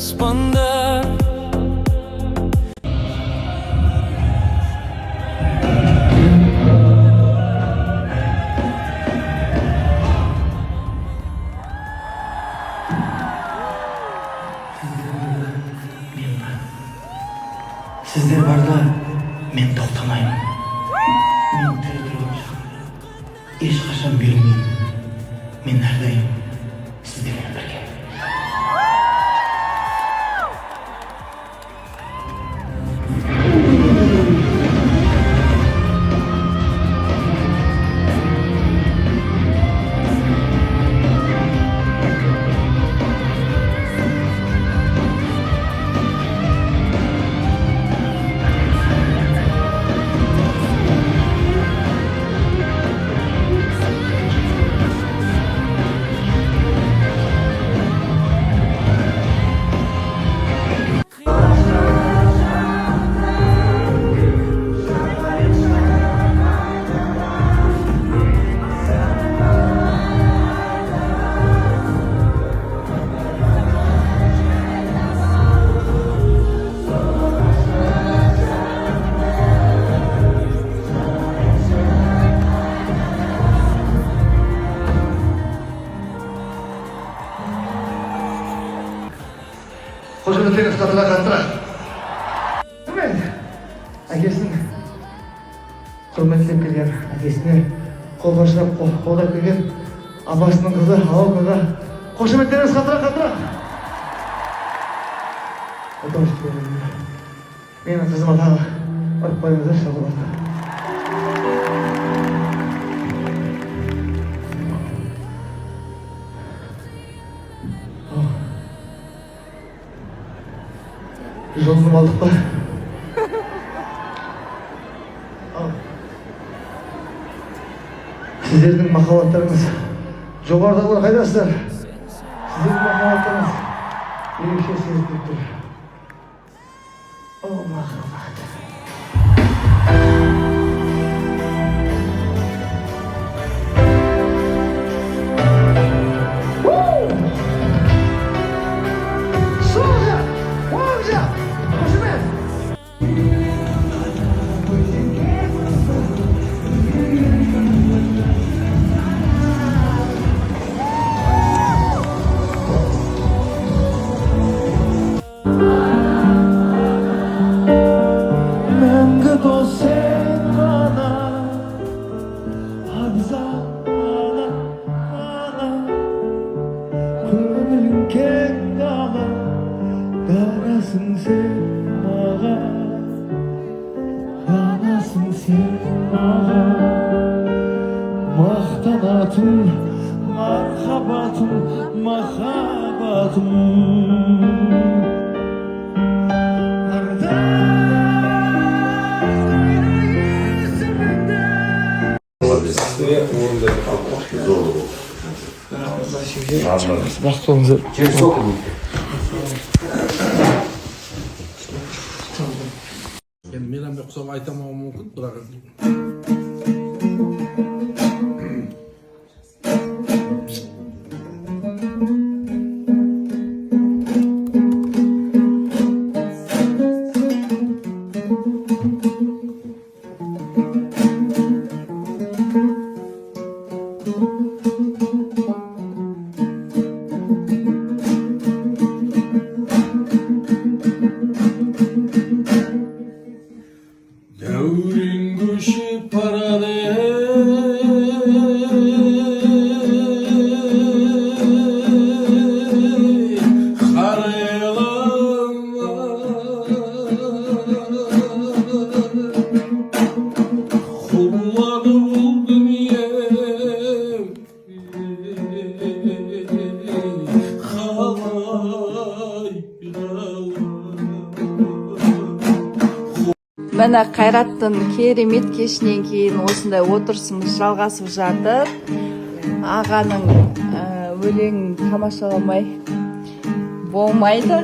аспанда. Сіздер барда мен тоқтамаймын. Мен тірі ешқашан берілмеймін. Мен әрдайым сіздермен бірге. Қошеметтеріңіз қатыра қаттыра. Мен әкесін құрметтеп келген, әкесіне қол қошырап қолдап келген апасының қызы Алаунаға қошеметтеріңіз қатыра қаттыра. Менің қызыма тағы ұрып қойыңыздар шалбарды. Жолын алдық па? Сіздердің махаббаттарыңыз жоғарыдағылар қайдасыздар? Сіздердің махаббаттарыңыз ерекше сезіліп тұр. О, махаббат. Мәңгі дос сен ғана, абзал ана, көңілің кең дала, ғанасың сен маған, ғанасың сен маған. Мақтанатын мархабатым, махаббатым. Бақыт болыңыздар. Енді мейрамбек ұқсап айтамауым мүмкін, бірақ дәурен көшіп барады, қарайлама, құбылады бұл дүние, қалай Мына Қайраттың керемет кешінен кейін осындай отырысымыз жалғасып жатыр. Ағаның өлеңін тамашаламай болмайды.